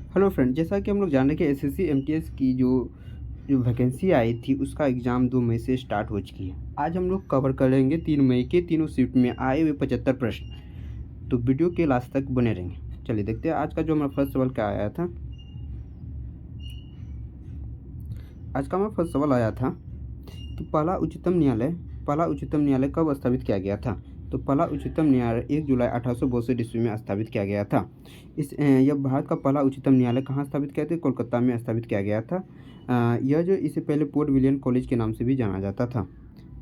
Hello friend, जैसा कि हम लोग जान रहे हैं कि एसएससी एमटीएस की जो जो वैकेंसी आई थी उसका एग्ज़ाम 2 मई से स्टार्ट हो चुकी है। आज हम लोग कवर करेंगे 3 मई के तीनों शिफ्ट में आए हुए 75 प्रश्न। तो वीडियो के लास्ट तक बने रहेंगे। चलिए देखते हैं आज का जो हमारा फर्स्ट सवाल क्या आया था। आज का हमारा फर्स्ट सवाल आया था कि पहला उच्चतम न्यायालय कब स्थापित किया गया था। तो पहला उच्चतम न्यायालय 1 जुलाई 1862 ईस्वी में स्थापित किया गया था। यह भारत का पहला उच्चतम न्यायालय कहाँ स्थापित किया था? कोलकाता में स्थापित किया गया था। यह जो इससे पहले पोर्ट विलियम कॉलेज के नाम से भी जाना जाता था।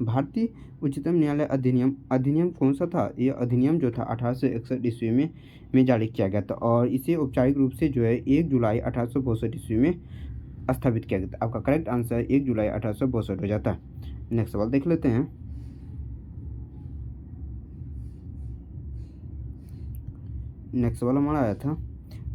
भारतीय उच्चतम न्यायालय अधिनियम कौन सा था? यह अधिनियम जो था 1861 ईस्वी में जारी किया गया था और इसे औपचारिक रूप से जो है 1 जुलाई 1862 ईस्वी में स्थापित किया गया था। आपका करेक्ट आंसर 1 जुलाई 1862 हो जाता है। नेक्स्ट सवाल देख लेते हैं। नेक्स्ट सवाल हमारा आया था,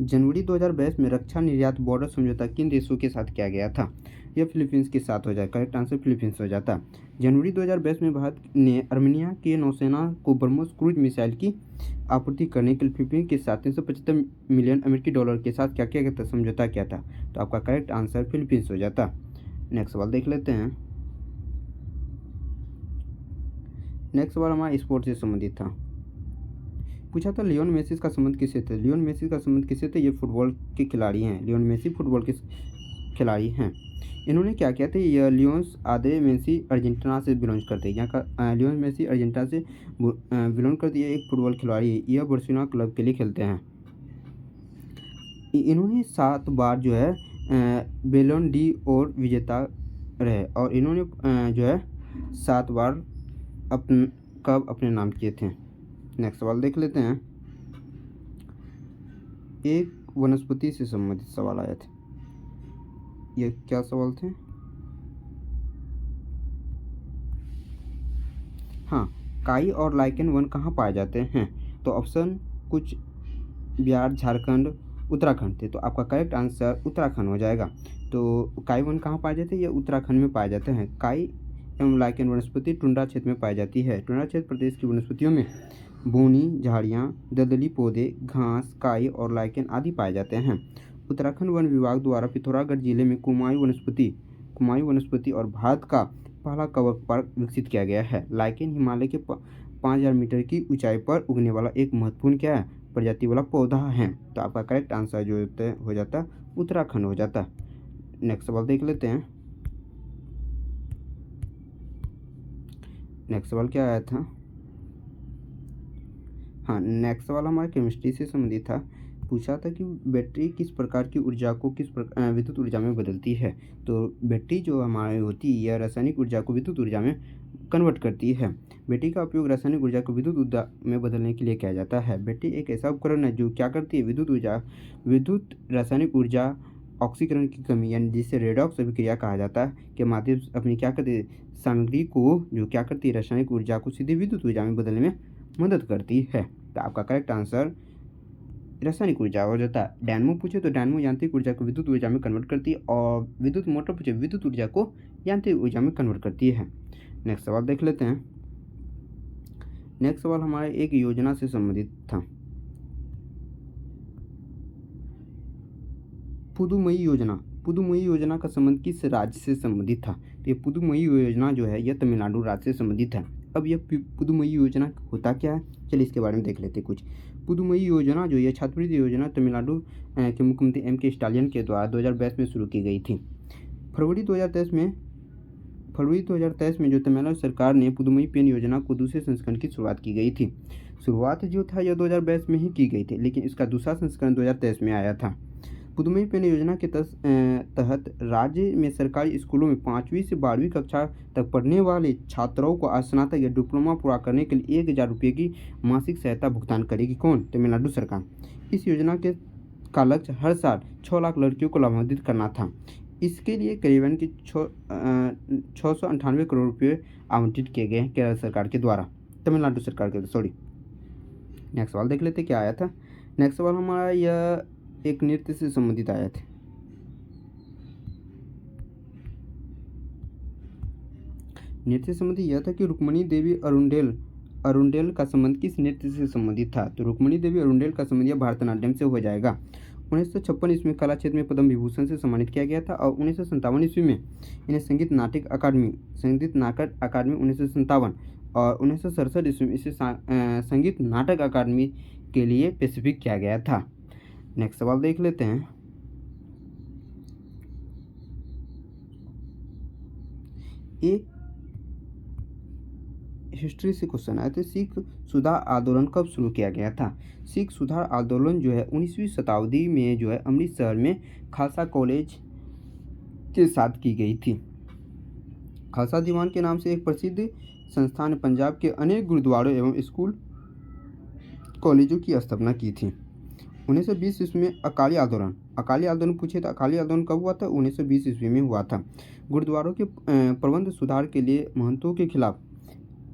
जनवरी 2022 में रक्षा निर्यात बॉर्डर समझौता किन देशों के साथ किया गया था? यह फिलीपींस के साथ हो जाए। करेक्ट आंसर फिलीपींस हो जाता। जनवरी 2022 में भारत ने अर्मेनिया के नौसेना को ब्रह्मोस क्रूज मिसाइल की आपूर्ति करने के लिए फिलीपींस के साथ 375 मिलियन अमेरिकी डॉलर के साथ क्या किया गया था? समझौता किया था। तो आपका करेक्ट आंसर फिलीपींस हो जाता। नेक्स्ट सवाल देख लेते हैं। नेक्स्ट सवाल हमारा स्पोर्ट से संबंधित था। पूछा था लियोन मेसी का संबंध किससे था? लियोन मेसी का संबंध किससे था? ये फुटबॉल के खिलाड़ी हैं। लियोन मेसी फुटबॉल के खिलाड़ी हैं। इन्होंने क्या किया था? ये लियोन्स आधे मेसी अर्जेंटीना से बिलोंग करते हैं। यहाँ का लियोन मेसी अर्जेंटीना से बिलोंग करती है। एक फुटबॉल खिलाड़ी है। यह बार्सिलोना क्लब के लिए खेलते हैं। इन्होंने 7 बार जो है बेलोन डी और विजेता रहे और इन्होंने जो है 7 बार अपने नाम किए थे। नेक्स्ट सवाल देख लेते हैं। एक वनस्पति से संबंधित सवाल आए थे। ये क्या सवाल थे? हाँ, काई और लाइकेन वन कहाँ पाए जाते हैं? तो ऑप्शन कुछ बिहार, झारखंड, उत्तराखंड थे। तो आपका करेक्ट आंसर उत्तराखंड हो जाएगा। तो काई वन कहाँ पाए जाते हैं? ये उत्तराखंड में पाए जाते हैं। काई एवं लाइकेन वनस्पति टुंड्रा क्षेत्र में पाई जाती है। टुंड्रा क्षेत्र प्रदेश की वनस्पतियों में बोनी, झाड़ियाँ, दलदली पौधे, घास, काई और लाइकेन आदि पाए जाते हैं। उत्तराखंड वन विभाग द्वारा पिथौरागढ़ जिले में कुमाऊं वनस्पति और भारत का पहला कवर पार्क विकसित किया गया है। लाइकेन हिमालय के 5000 मीटर की ऊंचाई पर उगने वाला एक महत्वपूर्ण क्या है? प्रजाति वाला पौधा है। तो आपका करेक्ट आंसर जो हो जाता उत्तराखंड हो जाता। नेक्स्ट सवाल देख लेते हैं। नेक्स्ट सवाल क्या आया था? हाँ, नेक्स्ट सवाल हमारा केमिस्ट्री से संबंधित था। पूछा था कि बैटरी किस प्रकार की ऊर्जा को विद्युत ऊर्जा में बदलती है। तो बैटरी जो हमारी होती है यह रासायनिक ऊर्जा को विद्युत ऊर्जा में कन्वर्ट करती है। बैटरी का उपयोग रासायनिक ऊर्जा को विद्युत ऊर्जा में बदलने के लिए किया जाता है। बैटरी एक ऐसा उपकरण है जो क्या करती है? विद्युत रासायनिक ऊर्जा ऑक्सीकरण की कमी यानी जिसे रेडॉक्स अभिक्रिया कहा जाता है के माध्यम से अपनी क्या करती है? सामग्री को जो क्या करती है? रासायनिक ऊर्जा को सीधे विद्युत ऊर्जा में बदलने में मदद करती है। तो आपका करेक्ट आंसर रासायनिक ऊर्जा हो जाता है। डायनमो पूछे तो डायनमो यांत्रिक ऊर्जा को विद्युत ऊर्जा में कन्वर्ट करती है और विद्युत मोटर पूछे विद्युत ऊर्जा को यांत्रिक ऊर्जा में कन्वर्ट करती है। नेक्स्ट सवाल देख लेते हैं। नेक्स्ट सवाल हमारे एक योजना से संबंधित था। पुदुमई योजना का संबंध किस राज्य से संबंधित था? तो ये पुदुमई योजना जो है यह तमिलनाडु राज्य से संबंधित है। अब यह पुदुमई योजना होता क्या है? चलिए इसके बारे में देख लेते हैं कुछ। पुदुमई योजना जो ये छात्रवृत्ति योजना तमिलनाडु के मुख्यमंत्री M.K. स्टालिन के द्वारा 2022 में शुरू की गई थी। फरवरी 2023 में जो तमिलनाडु सरकार ने पुदुमई पेन योजना को दूसरे संस्करण की शुरुआत की गई थी। शुरुआत जो था यह 2022 में ही की गई थी, लेकिन इसका दूसरा संस्करण 2023 में आया था। पुदुमई पेन योजना के तहत राज्य में सरकारी स्कूलों में 5वीं से 12वीं कक्षा तक पढ़ने वाले छात्रों को स्नातक या डिप्लोमा पूरा करने के लिए 1000 रुपये की मासिक सहायता भुगतान करेगी। कौन? तमिलनाडु सरकार। इस योजना का लक्ष्य हर साल 6 लाख लड़कियों को लाभान्वित करना था। इसके लिए करीबन 698 करोड़ रुपये आवंटित किए गए हैं केरल सरकार के द्वारा, तमिलनाडु सरकार के सॉरी। नेक्स्ट सवाल देख लेते क्या आया था। नेक्स्ट सवाल हमारा यह एक नृत्य से संबंधित आया थे। नृत्य से संबंधित यह था कि रुक्मणी देवी अरुंडेल का संबंध किस नृत्य से संबंधित था? तो रुक्मणी देवी अरुंडेल का संबंध यह भरतनाट्यम से हो जाएगा। 1956 ईस्वी में कला क्षेत्र में पद्म विभूषण से सम्मानित किया गया था और 1957 ईस्वी में इन्हें संगीत नाटक अकादमी 1957 और 1967 ईस्वी में इसे संगीत नाटक अकादमी के लिए स्पेसिफिक किया गया था। नेक्स्ट सवाल देख लेते हैं। एक हिस्ट्री से क्वेश्चन आए थे, सिख सुधार आंदोलन कब शुरू किया गया था। सिख सुधार आंदोलन जो है 19वीं शताब्दी में जो है अमृतसर में खालसा कॉलेज के साथ की गई थी। खालसा दीवान के नाम से एक प्रसिद्ध संस्था ने पंजाब के अनेक गुरुद्वारों एवं स्कूल कॉलेजों की स्थापना की थी। 1920 ईस्वी में अकाली आंदोलन पूछे तो अकाली आंदोलन कब हुआ था? 1920 ईस्वी में हुआ था। गुरुद्वारों के प्रबंध सुधार के लिए महंतों के खिलाफ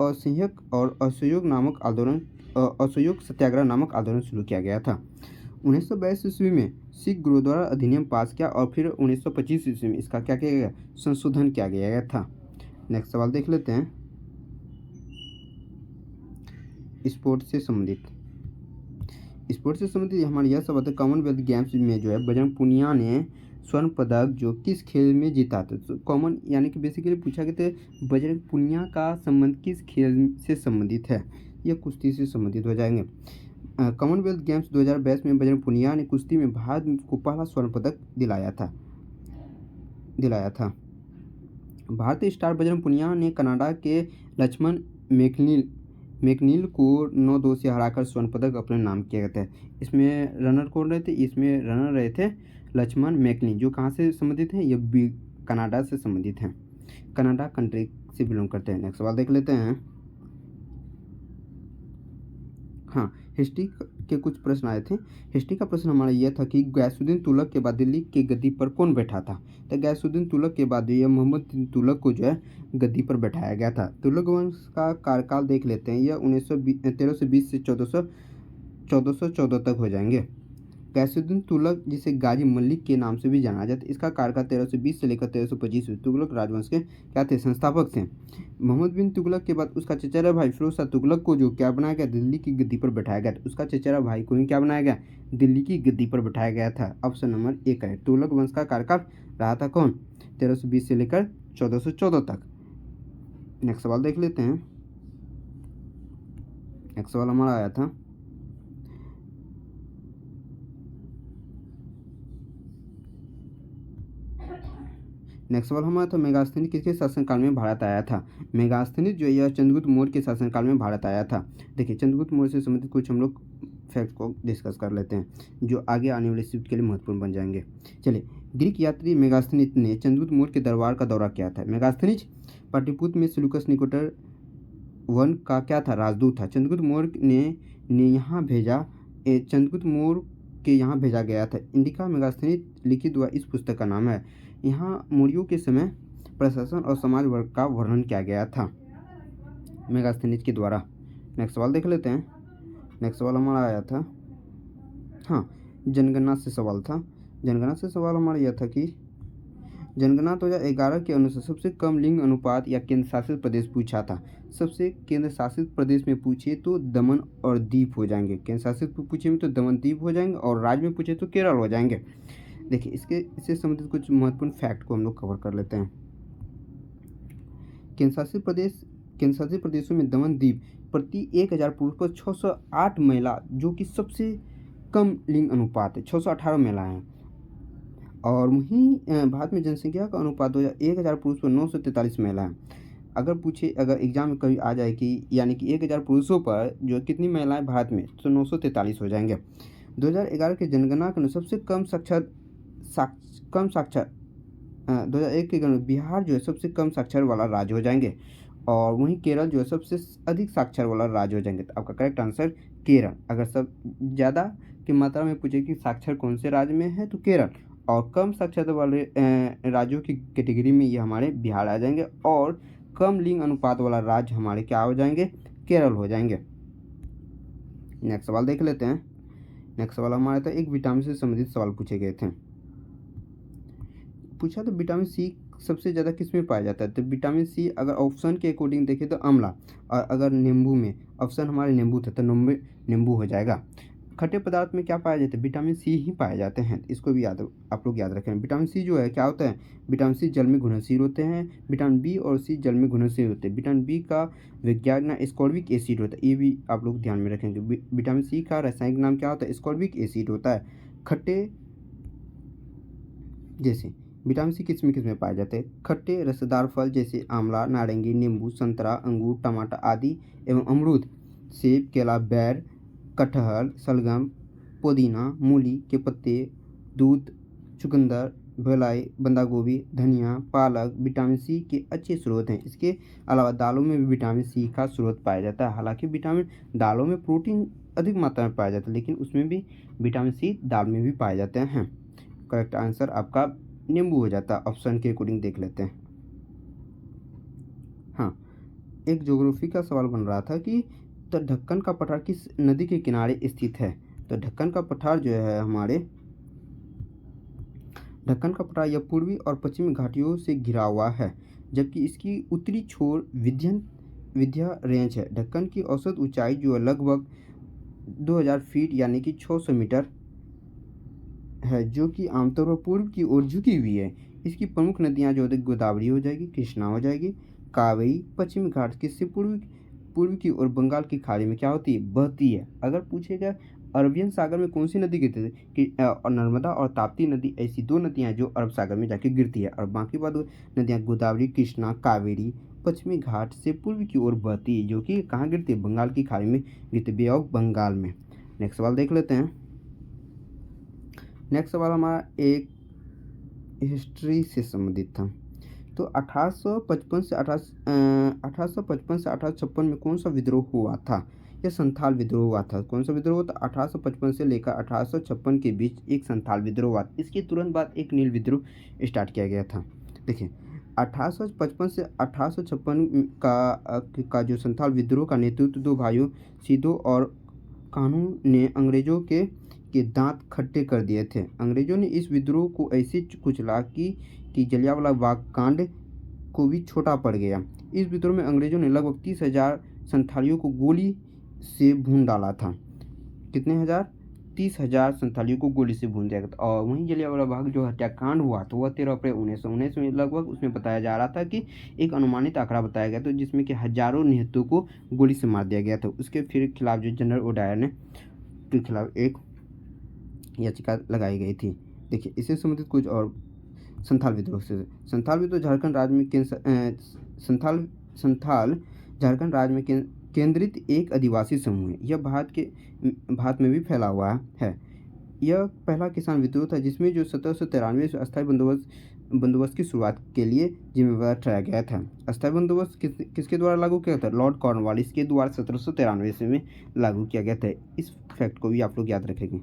असहयोग और असहयोग सत्याग्रह नामक आंदोलन शुरू किया गया था। 1922 ईस्वी में सिख गुरुद्वारा अधिनियम पास किया और फिर 1925 ईस्वी में इसका क्या किया गया? संशोधन किया गया था। नेक्स्ट सवाल देख लेते हैं। स्पोर्ट्स से संबंधित हमारे यह सवाल है, कॉमनवेल्थ गेम्स में जो है बजरंग पुनिया ने स्वर्ण पदक जो किस खेल में जीता था? तो कॉमन यानी कि बेसिकली पूछा गया था बजरंग पुनिया का संबंध किस खेल से संबंधित है? यह कुश्ती से संबंधित हो जाएंगे। कॉमनवेल्थ गेम्स 2022 में बजरंग पुनिया ने कुश्ती में भारत को पहला स्वर्ण पदक दिलाया था। भारतीय स्टार बजरंग पुनिया ने कनाडा के लक्ष्मण मैकनील को 9-2 से हराकर स्वर्ण पदक अपने नाम किया गया था। इसमें रनर कौन रहे थे? इसमें रनर रहे थे लक्ष्मण मैकनील, जो कहाँ से संबंधित हैं? ये कनाडा से संबंधित हैं, कनाडा कंट्री से बिलोंग करते हैं। नेक्स्ट सवाल देख लेते हैं। हाँ, हिस्ट्री के कुछ प्रश्न आए थे। हिस्ट्री का प्रश्न हमारा यह था कि गयासुद्दीन तुगलक के बाद दिल्ली की गद्दी पर कौन बैठा था? तो गयासुद्दीन तुगलक के बाद यह मोहम्मद बिन तुगलक को जो है गद्दी पर बैठाया गया था। तुगलक वंश का कार्यकाल देख लेते हैं। यह 1320 से 1414 तक हो जाएंगे। गयासुद्दीन तुगलक जिसे गाजी मलिक के नाम से भी जाना जाता है, इसका कार्यकाल 1320 से लेकर 1325 तुगलक राजवंश के क्या थे? संस्थापक थे। मोहम्मद बिन तुगलक के बाद उसका चचेरा भाई फिरोज शाह तुगलक को जो क्या बनाया गया? दिल्ली की गद्दी पर बैठाया गया था। उसका चचेरा भाई को ही क्या बनाया गया? दिल्ली की गद्दी पर बैठाया गया था। ऑप्शन नंबर 1 है। तुगलक वंश का कार्यकाल रहा था कौन? 1320 से लेकर 1414 तक। नेक्स्ट सवाल देख लेते हैं। नेक्स्ट सवाल हमारा आया था, नेक्स्ट सवाल हमारा था मेगास्थनीज किसके शासनकाल में भारत आया था? मेगास्थनीज जो यह चंद्रगुप्त मौर्य के शासनकाल में भारत आया था। देखिए, चंद्रगुप्त मौर्य से संबंधित कुछ हम लोग फैक्ट को डिस्कस कर लेते हैं, जो आगे आने वाले शिफ्ट के लिए महत्वपूर्ण बन जाएंगे। चलिए, ग्रीक यात्री मेगास्थनीज ने चंद्रगुप्त मौर्य के दरबार का दौरा किया था। मेगास्थनीज पाटलिपुत्र में सेल्यूकस निकेटर वन का क्या था? राजदूत था। चंद्रगुप्त मौर्य ने यहाँ भेजा चंद्रगुप्त मौर्य के यहाँ भेजा गया था। इंडिका मेगास्थनीज लिखित हुआ इस पुस्तक का नाम है। यहाँ मौर्यों के समय प्रशासन और समाज वर्ग का वर्णन किया गया था मेगास्थनीज के द्वारा। नेक्स्ट सवाल देख लेते हैं। नेक्स्ट सवाल हमारा आया था, हाँ, जनगणना से सवाल था। जनगणना से सवाल हमारा यह था कि जनगणना 2011 के अनुसार सबसे कम लिंग अनुपात या केंद्र शासित प्रदेश पूछा था। सबसे केंद्र शासित प्रदेश में पूछे तो दमन और दीव हो जाएंगे। केंद्र शासित पूछे में तो दमन दीव हो जाएंगे और राज्य में पूछे तो केरल हो जाएंगे। देखिए, इससे संबंधित कुछ महत्वपूर्ण फैक्ट को हम लोग कवर कर लेते हैं। केंद्र शासित प्रदेशों में दमन दीव प्रति 1000 पुरुष पर 608 महिला, जो कि सबसे कम लिंग अनुपात है। 618 महिलाएं हैं। और वहीं भारत में जनसंख्या का अनुपात 1000 पुरुष पर 943 महिलाएं। अगर एग्जाम में कभी आ जाए कि यानी कि 1000 पुरुषों पर जो कितनी महिलाएं भारत में, तो 943 हो जाएंगे। 2011 की जनगणना के अनुसार सबसे कम साक्षर 2001 के गणना बिहार जो है सबसे कम साक्षर वाला राज्य हो जाएंगे और वहीं केरल जो है सबसे अधिक साक्षर वाला राज्य हो जाएंगे। तो आपका करेक्ट आंसर केरल। अगर सब ज़्यादा की मात्रा में पूछे कि साक्षर कौन से राज्य में है तो केरल, और कम साक्षरता वाले राज्यों की कैटेगरी में ये हमारे बिहार आ जाएंगे, और कम लिंग अनुपात वाला राज्य हमारे क्या हो जाएंगे? केरल हो जाएंगे। नेक्स्ट सवाल देख लेते हैं। नेक्स्ट सवाल हमारा था, एक विटामिन से संबंधित सवाल पूछे गए थे। पूछा तो विटामिन सी सबसे ज़्यादा किस में पाया जाता है? तो विटामिन सी अगर ऑप्शन के अकॉर्डिंग देखें तो आंवला, और अगर नींबू में ऑप्शन हमारे नींबू था तो नींबू हो जाएगा। खट्टे पदार्थ में क्या पाया जाता है? विटामिन सी ही पाए जाते हैं। इसको भी आप लोग याद रखें। विटामिन सी जो है क्या होता है? विटामिन सी जल में घुलनशील होते हैं। विटामिन बी और सी जल में घुलनशील होते हैं। विटामिन बी का वैज्ञानिक नाम एस्कॉर्बिक एसिड होता है। ये भी आप लोग ध्यान में रखेंगे। विटामिन सी का रासायनिक नाम क्या होता है? एस्कॉर्बिक एसिड होता है। खट्टे जैसे विटामिन सी किस में पाए जाते हैं? खट्टे रसदार फल जैसे आंवला, नारंगी, नींबू, संतरा, अंगूर, टमाटर आदि एवं अमरूद, सेब, केला, बैर, कटहल, शलगम, पुदीना, मूली के पत्ते, दूध, चुकंदर, भेलाई, बंदा गोभी, धनिया, पालक विटामिन सी के अच्छे स्रोत हैं। इसके अलावा दालों में भी विटामिन सी का स्रोत पाया जाता है। हालांकि विटामिन दालों में प्रोटीन अधिक मात्रा में पाया जाता है, लेकिन उसमें भी विटामिन सी दाल में भी पाए जाते हैं। करेक्ट आंसर आपका नींबू हो जाता है। ऑप्शन के अकॉर्डिंग देख लेते हैं। हाँ, एक ज्योग्राफी का सवाल बन रहा था कि तो ढक्कन का पठार किस नदी के किनारे स्थित है? तो ढक्कन का पठार जो है हमारे ढक्कन का पठार यह पूर्वी और पश्चिमी घाटियों से घिरा हुआ है, जबकि इसकी उत्तरी छोर विंध्य रेंज है। ढक्कन की औसत ऊंचाई जो है लगभग 2000 फीट यानी कि 600 मीटर है, जो कि आमतौर पर पूर्व की ओर झुकी हुई है। इसकी प्रमुख नदियां जो है गोदावरी हो जाएगी, कृष्णा हो जाएगी, कावेरी पश्चिमी घाट के से पूर्व की ओर बंगाल की खाड़ी में क्या होती है? बहती है। अगर पूछेगा अरबियन सागर में कौन सी नदी गिरती है कि और नर्मदा और ताप्ती नदी ऐसी दो नदियां जो अरब सागर में जाके गिरती है, और बाकी बाद नदियां गोदावरी, कृष्णा, कावेरी पश्चिमी घाट से पूर्व की ओर बहती है, जो कि कहाँ गिरती है? बंगाल की खाड़ी में गिरती है, बे ऑफ बंगाल में। नेक्स्ट सवाल देख लेते हैं। नेक्स्ट सवाल हमारा एक हिस्ट्री से संबंधित था। तो 1855 से 1856 में कौन सा विद्रोह हुआ था? यह संथाल विद्रोह हुआ था। कौन सा विद्रोह हुआ था? 1855 से लेकर 1856 के बीच एक संथाल विद्रोह हुआ। इसके तुरंत बाद एक नील विद्रोह स्टार्ट किया गया था। देखिए 1855 से 1856 का जो संथाल विद्रोह का नेतृत्व दो भाइयों सिद्धू और कान्हू ने अंग्रेजों के दांत खट्टे कर दिए थे। अंग्रेजों ने इस विद्रोह को ऐसे कुचला कि जलियांवाला बाग कांड को भी छोटा पड़ गया। इस विद्रोह में अंग्रेजों ने लगभग 30,000 संथालियों को गोली से भून डाला था। कितने हजार? 30,000 संथालियों को गोली से भून दिया गया। और वहीं जलियांवाला बाग जो हत्याकांड हुआ तो वह 13 अप्रैल 1919 में लगभग उसमें बताया जा रहा था कि एक अनुमानित आंकड़ा बताया गया था, जिसमें कि हजारों निहत्तों को गोली से मार दिया गया था। उसके फिर खिलाफ जो जनरल ओडायर ने के खिलाफ एक याचिका लगाई गई थी। देखिए इससे संबंधित कुछ और संथाल विद्रोह से। संथाल विद्रोह झारखंड राज्य में संथाल झारखंड राज्य में केंद्रित एक आदिवासी समूह है। यह भारत में भी फैला हुआ है। यह पहला किसान विद्रोह था जिसमें जो 1793 से अस्थायी बंदोबस्त की शुरुआत के लिए जिम्मेवार ठहराया गया था। अस्थायी बंदोबस्त किसके द्वारा लागू किया था? लॉर्ड कॉर्नवालिस के द्वारा 1793 में लागू किया गया था। इस फैक्ट को भी आप लोग याद रखेंगे।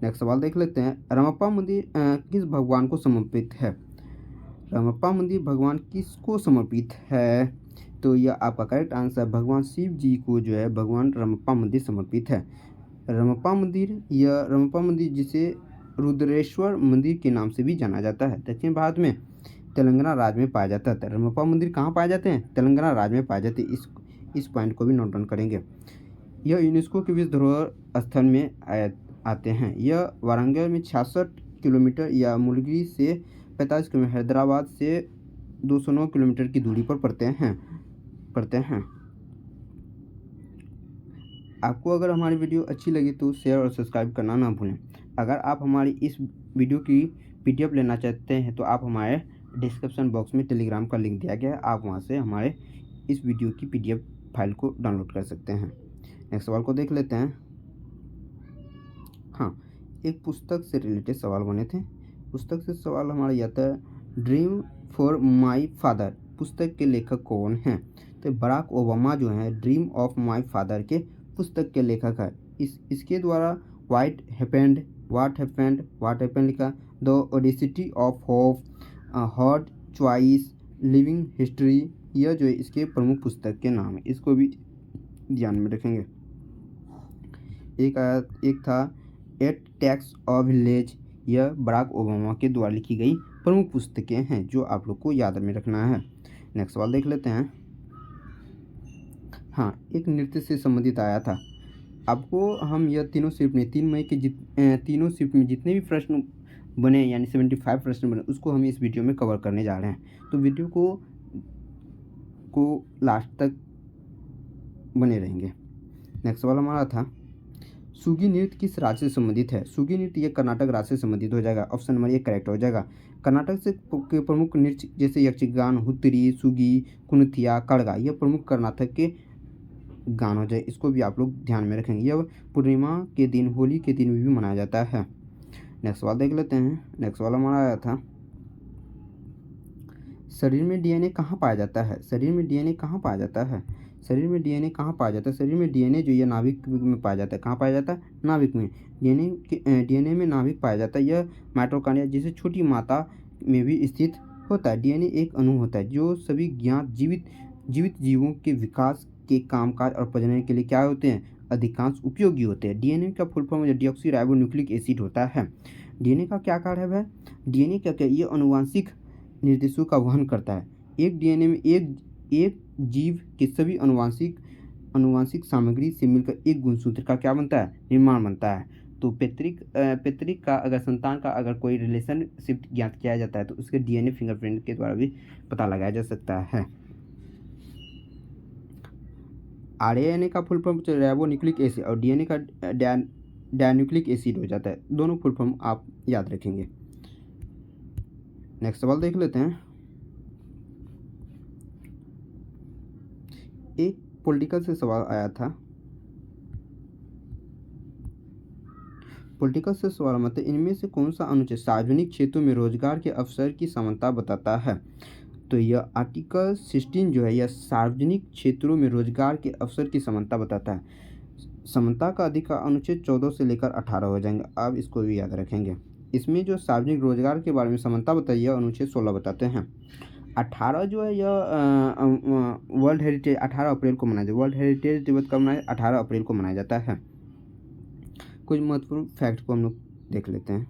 नेक्स्ट सवाल देख लेते हैं। रमप्पा मंदिर किस भगवान को समर्पित है? रमप्पा मंदिर भगवान किसको समर्पित है? तो यह आपका करेक्ट आंसर भगवान शिव जी को जो है भगवान रमप्पा मंदिर समर्पित है। रमप्पा मंदिर जिसे रुद्रेश्वर मंदिर के नाम से भी जाना जाता है, दक्षिण भारत में तेलंगाना राज्य में पाया जाता है। रमप्पा मंदिर कहाँ पाए जाते हैं? तेलंगाना राज्य में पाए जाते हैं। इस पॉइंट को भी नोट डाउन करेंगे। यह यूनेस्को के विश्व धरोहर स्थल में आते हैं। यह वारंगल में 66 किलोमीटर या मुलगिरी से 45 किलोमीटर, हैदराबाद से 209 किलोमीटर की दूरी पर पड़ते हैं। आपको अगर हमारी वीडियो अच्छी लगी तो शेयर और सब्सक्राइब करना ना भूलें। अगर आप हमारी इस वीडियो की PDF लेना चाहते हैं तो आप हमारे डिस्क्रिप्शन बॉक्स में टेलीग्राम का लिंक दिया गया है, आप वहां से हमारे इस वीडियो की PDF फाइल को डाउनलोड कर सकते हैं। नेक्स्ट सवाल को देख लेते हैं। हाँ, एक पुस्तक से रिलेटेड सवाल बने थे। पुस्तक से सवाल हमारा यह था, ड्रीम फॉर माई फादर पुस्तक के लेखक कौन हैं? तो बराक ओबामा जो हैं ड्रीम ऑफ माई फादर के पुस्तक के लेखक है। इसके द्वारा व्हाट हैपेंड लिखा, the Audacity of hope, hot choice, living history, यह जो है इसके प्रमुख पुस्तक के नाम है। इसको भी ध्यान में रखेंगे। एक था एट टैक्स ऑफ विलेज, यह बराक ओबामा के द्वारा लिखी गई प्रमुख पुस्तकें हैं जो आप लोग को याद में रखना है। नेक्स्ट सवाल देख लेते हैं। हाँ, एक नृत्य से संबंधित आया था। आपको हम यह तीनों शिफ्ट में 3 मई के तीनों शिफ्ट में जितने भी प्रश्न बने यानी 75 प्रश्न बने उसको हम इस वीडियो में कवर करने जा रहे हैं। तो वीडियो को लास्ट तक बने रहेंगे। नेक्स्ट वाला हमारा था सुगी नृत्य किस राज्य से संबंधित है? सुगी नृत्य ये कर्नाटक राज्य से संबंधित हो जाएगा। ऑप्शन नंबर 1 करेक्ट हो जाएगा। कर्नाटक से के प्रमुख नृत्य जैसे यक्षगान, हुत्तरी, सुगी, कुनथिया, कड़गा यह प्रमुख कर्नाटक के गान हो जाए। इसको भी आप लोग ध्यान में रखेंगे। यह पूर्णिमा के दिन, होली के दिन भी मनाया जाता है। नेक्स्ट सवाल देख लेते हैं। नेक्स्ट वाला हमारा आया था शरीर में डीएनए कहाँ पाया जाता है? शरीर में डीएनए कहाँ पाया जाता है? शरीर में डीएनए कहाँ पाया जाता है? शरीर में डीएनए जो ये नाभिक में पाया जाता है। कहाँ पाया जाता है? नाभिक में। डीएनए में नाभिक पाया जाता है। यह माइटोकॉन्ड्रिया जैसे छोटी माता में भी स्थित होता है। डीएनए एक अणु होता है जो सभी ज्ञात जीवित जीवों के विकास के कामकाज और प्रजनन के लिए क्या होते हैं? अधिकांश उपयोगी होते हैं। डीएनए का फुल फॉर्म डीऑक्सीराइबोन्यूक्लिक एसिड होता है। डीएनए का क्या कार्य है भाई? डीएनए क्या ये अनुवांशिक निर्देशों का वहन करता है। एक डीएनए में एक जीव के सभी अनुवांशिक सामग्री से मिलकर एक गुणसूत्र का क्या बनता है? निर्माण बनता है। तो पैतृक का अगर संतान का अगर कोई रिलेशनशिप ज्ञात किया जाता है तो उसके डीएनए फिंगरप्रिंट के द्वारा भी पता लगाया जा सकता है। आरएनए का फुल फॉर्म राइबोन्यूक्लिक एसिड और डीएनए का डायन्यूक्लिक एसिड हो जाता है। दोनों फुल फॉर्म आप याद रखेंगे। नेक्स्ट सवाल देख लेते हैं। एक पॉलिटिकल से सवाल आया था। पॉलिटिकल से सवाल मतलब इनमें से कौन सा अनुच्छेद सार्वजनिक क्षेत्रों में रोजगार के अवसर की समानता बताता है? तो यह आर्टिकल 16 जो है यह सार्वजनिक क्षेत्रों में रोजगार के अवसर की समानता बताता है। समानता का अधिकार अनुच्छेद 14 से लेकर 18 हो जाएंगे। आप इसको भी याद रखेंगे। इसमें जो सार्वजनिक रोजगार के बारे में समानता बताइए अनुच्छेद 16 बताते हैं। 18 जो है यह वर्ल्ड हेरिटेज 18 अप्रैल को मनाया जाता है। वर्ल्ड हेरिटेज दिवस कब मनाया? 18 अप्रैल को मनाया जाता है। कुछ महत्वपूर्ण फैक्ट को हम लोग देख लेते हैं।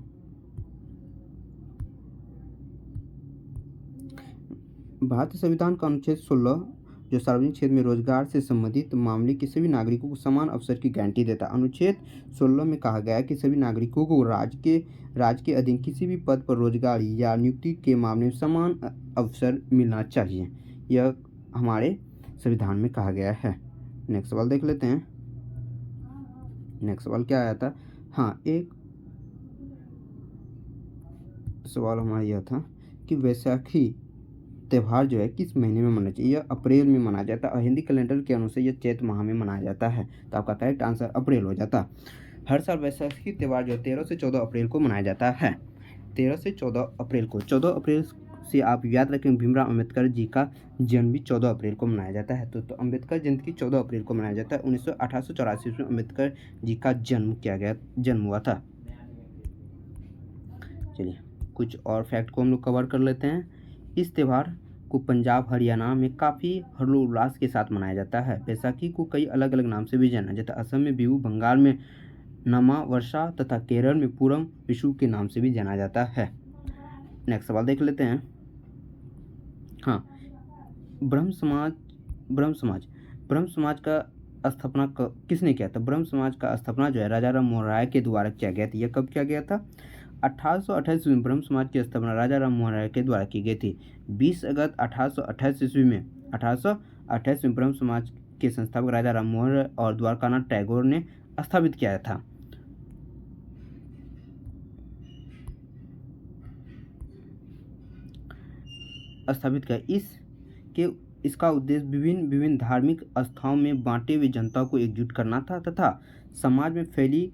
भारतीय संविधान का अनुच्छेद 16 जो सार्वजनिक क्षेत्र में रोजगार से संबंधित मामले के सभी नागरिकों को समान अवसर की गारंटी देता है। अनुच्छेद 16 में कहा गया है कि सभी नागरिकों को राज्य के अधीन किसी भी पद पर रोजगार या नियुक्ति के मामले में समान अवसर मिलना चाहिए। यह हमारे संविधान में कहा गया है। नेक्स्ट सवाल देख लेते हैं। नेक्स्ट सवाल क्या आया था? हाँ, एक सवाल हमारा यह था कि वैशाखी त्यौहार जो है किस महीने में मनाना चाहिए? यह अप्रैल में मनाया जाता है और हिंदी कैलेंडर के अनुसार यह चैत माह में मनाया जाता है। तो आपका करेक्ट आंसर अप्रैल हो जाता। हर साल वैशाखी त्यौहार जो 13 से 14 अप्रैल को मनाया जाता है। 13 से 14 अप्रैल को। 14 अप्रैल से आप याद रखें भीमराव अम्बेडकर जी का जन्म भी 14 अप्रैल को मनाया जाता है। तो अम्बेडकर जयंती 14 अप्रैल को मनाया जाता है। 1884 में अम्बेडकर जी का जन्म हुआ था। चलिए कुछ और फैक्ट को हम लोग कवर कर लेते हैं। इस त्यौहार को पंजाब हरियाणा में काफ़ी हर्षोल्लास के साथ मनाया जाता है। बैसाखी को कई अलग अलग नाम से भी जाना जाता है। असम में बिहू, बंगाल में नमावर्षा तथा केरल में पूरम विशु के नाम से भी जाना जाता है। नेक्स्ट सवाल देख लेते हैं। हाँ, ब्रह्म समाज का स्थापना किसने किया था? ब्रह्म समाज का स्थापना जो है राजा राम मोहन राय के द्वारा किया गया था। यह कब किया गया था? 1828 में ब्रह्म समाज की स्थापना राजा राम मोहन राय के द्वारा की गई थी। 20 अगस्त 1828 में ब्रह्म समाज के संस्थापक राजा राम मोहन राय और द्वारकानाथ टैगोर ने स्थापित किया था। इसका उद्देश्य विभिन्न धार्मिक आस्थाओं में बांटे हुए जनता को एकजुट करना था तथा समाज में फैली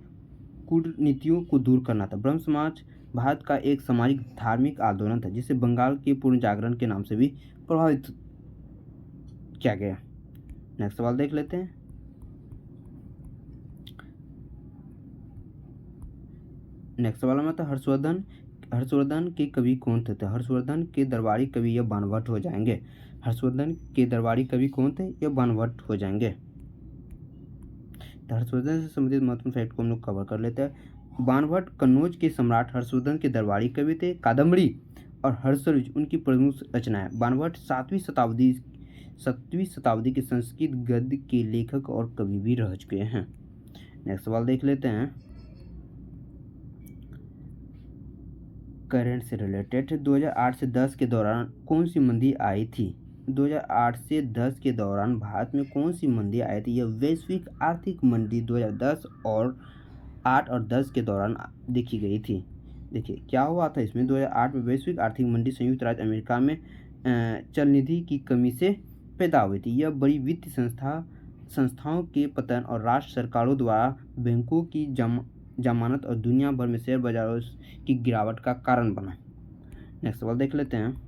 कूटनीतियों को दूर करना था। ब्रह्म समाज भारत का एक सामाजिक धार्मिक आंदोलन था जिसे बंगाल के पूर्ण जागरण के नाम से भी प्रभावित किया गया। नेक्स्ट सवाल देख लेते हैं। नेक्स्ट सवाल में था हर्षवर्धन के कवि कौन थे? तो हर्षवर्धन के दरबारी कवि यह बाणभट्ट हो जाएंगे। हर्षवर्धन के दरबारी कवि कौन थे? यह बाणभट्ट हो जाएंगे। हर्षवर्धन से संबंधित महत्वपूर्ण फैक्ट को हम लोग कवर कर लेते हैं। बाणभट्ट कन्नौज के सम्राट हर्षवर्धन के दरबारी कवि थे। कादम्बरी और हर्षरुच उनकी प्रमुख रचनाएं। बाणभट्ट 7वीं शताब्दी के संस्कृत गद्य के लेखक और कवि भी रह चुके हैं। नेक्स्ट सवाल देख लेते हैं करंट से रिलेटेड। 2008 से 10 के दौरान कौन सी मंदी आई थी? 2008 से 10 के दौरान भारत में कौन सी मंदी आई थी? यह वैश्विक आर्थिक मंदी 2010 और 8 और 10 के दौरान देखी गई थी। देखिए क्या हुआ था इसमें। 2008 में वैश्विक आर्थिक मंदी संयुक्त राज्य अमेरिका में चल निधि की कमी से पैदा हुई थी। यह बड़ी वित्तीय संस्थाओं के पतन और राष्ट्र सरकारों द्वारा बैंकों की जमानत और दुनिया भर में शेयर बाजारों की गिरावट का कारण बना। नेक्स्ट सवाल देख लेते हैं।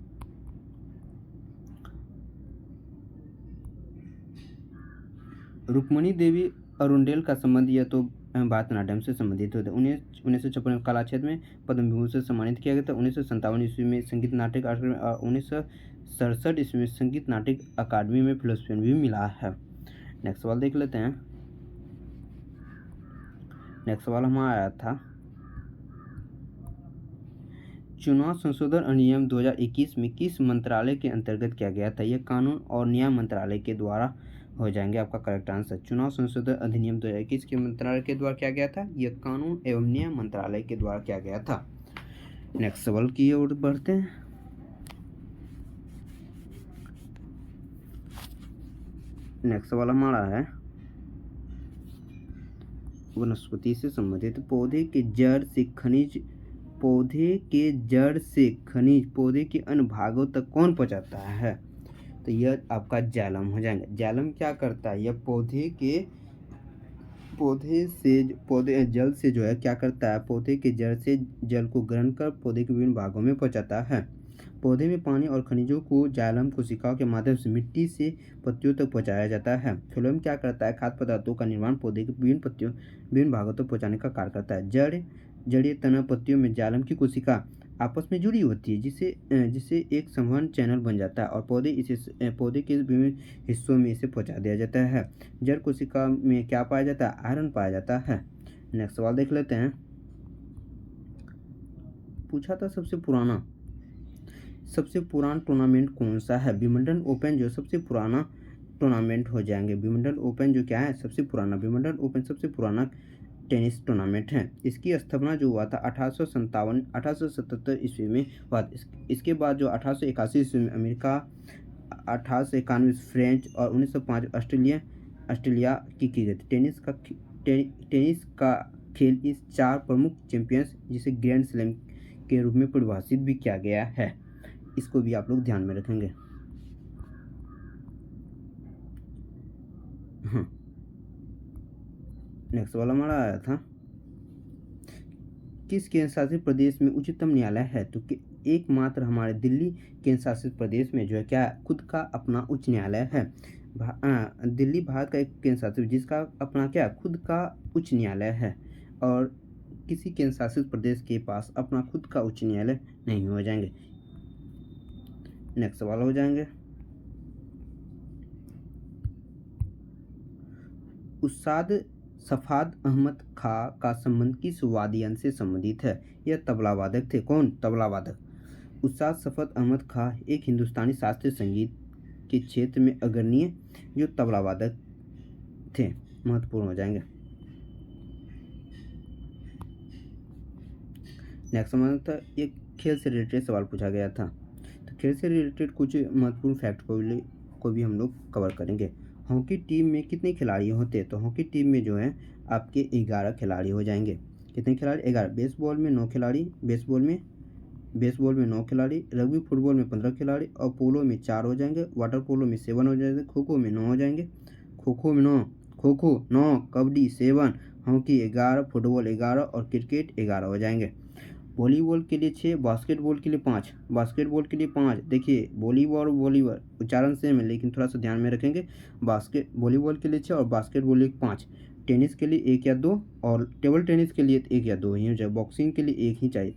रुक्मणी देवी अरुंडेल का संबंध यह तो भरतनाट्यम से संबंधित होता है। 1956 कला क्षेत्र में पद्म विभूषण से सम्मानित किया गया था। 1957 ईस्वी में संगीत नाटक अकादमी और 1967 ईस्वी में संगीत नाटक अकादमी में फिल्मफेयर भी मिला है। नेक्स्ट सवाल देख लेते हैं। नेक्स्ट सवाल हमारा आया था चुनाव संशोधन अधिनियम 2021 में किस मंत्रालय के अंतर्गत किया गया था? यह कानून और न्याय मंत्रालय के द्वारा हो जाएंगे आपका करेक्ट आंसर। चुनाव संशोधन अधिनियम 2021 के मंत्रालय के द्वारा किया गया था। यह कानून एवं न्याय मंत्रालय के द्वारा किया गया था। नेक्स्ट सवाल की ओर बढ़ते हैं। नेक्स्ट सवाल हमारा है वनस्पति से संबंधित। पौधे के जड़ से खनिज पौधे के अन्य भागों तक कौन पहुंचाता है? तो यह आपका जाइलम हो जाएगा। जाइलम क्या करता है? यह पौधे जल से जो है क्या करता है? पौधे के जड़ से जल को ग्रहण कर पौधे के विभिन्न भागों में पहुंचाता है। पौधे में पानी और खनिजों को जाइलम कोशिकाओं के माध्यम से मिट्टी से पत्तियों तक पहुंचाया जाता है। फ्लोएम क्या करता है? खाद्य पदार्थों का निर्माण पौधे के विभिन्न भागों तक पहुंचाने का कार्य करता है। जड़ीय तना पत्तियों में जाइलम की कोशिका आपस में जुड़ी होती है जिससे एक संवहन चैनल बन जाता है और पौधे के विभिन्न हिस्सों में इसे पहुंचा दिया जाता है। जड़ कोशिका में क्या पाया जाता है? आयरन पाया जाता है। नेक्स्ट सवाल देख लेते हैं। पूछा था सबसे पुराना टूर्नामेंट कौन सा है? विंबलडन ओपन जो सबसे पुराना टूर्नामेंट हो जाएंगे। विंबलडन ओपन जो क्या है? सबसे पुराना। विंबलडन ओपन सबसे पुराना टेनिस टूर्नामेंट है। इसकी स्थापना जो हुआ था 1877 ईस्वी में हुआ। इसके बाद जो 1881 ईस्वी में अमेरिका, 1891 फ्रेंच और 1905 ऑस्ट्रेलिया की गई थी। टेनिस का खेल इस 4 प्रमुख चैंपियंस जिसे ग्रैंड स्लैम के रूप में परिभाषित भी किया गया है। इसको भी आप लोग ध्यान में रखेंगे। नेक्स्ट सवाल हमारा आया था किस केंद्र शासित प्रदेश में उच्चतम न्यायालय है? तो एकमात्र हमारे दिल्ली केंद्र शासित प्रदेश में जो है क्या खुद का अपना उच्च न्यायालय है। दिल्ली भारत का एक केंद्र शासित जिसका अपना क्या खुद का उच्च न्यायालय है और किसी केंद्र शासित प्रदेश के पास अपना खुद का उच्च न्यायालय नहीं हो जाएंगे। नेक्स्ट सवाल हो जाएंगे उस्ताद सफाद अहमद खां का संबंध किस वाद्ययंत्र से संबंधित है? यह तबला वादक थे। कौन? तबला वादक। उस्ताद सफाद अहमद खां एक हिंदुस्तानी शास्त्रीय संगीत के क्षेत्र में अग्रणीय जो तबला वादक थे। महत्वपूर्ण हो जाएंगे। नेक्स्ट सवाल था एक खेल से रिलेटेड सवाल पूछा गया था। तो खेल से रिलेटेड कुछ महत्वपूर्ण फैक्ट को भी हम लोग कवर करेंगे। हॉकी टीम में कितने खिलाड़ी होते हैं? तो हॉकी टीम में जो है आपके 11 खिलाड़ी हो जाएंगे। कितने खिलाड़ी? 11। बेसबॉल में 9 खिलाड़ी, बेसबॉल में 9 खिलाड़ी, रग्बी फुटबॉल में 15 खिलाड़ी और पोलो में 4 हो जाएंगे। वाटर पोलो में 7 हो जाएंगे। खो-खो में 9 हो जाएंगे। खो-खो 9, कबड्डी 7, हॉकी 11, फुटबॉल 11 और क्रिकेट 11 हो जाएंगे। वॉलीबॉल के लिए 6, बास्केटबॉल के लिए 5। देखिए वॉलीबॉल उच्चारण सेम है लेकिन थोड़ा सा ध्यान में रखेंगे। वॉलीबॉल के लिए 6 और बास्केटबॉल के लिए 5। टेनिस के लिए 1 या 2 और टेबल टेनिस के लिए 1 या 2 ही हो जाए। बॉक्सिंग के लिए 1 ही चाहिए।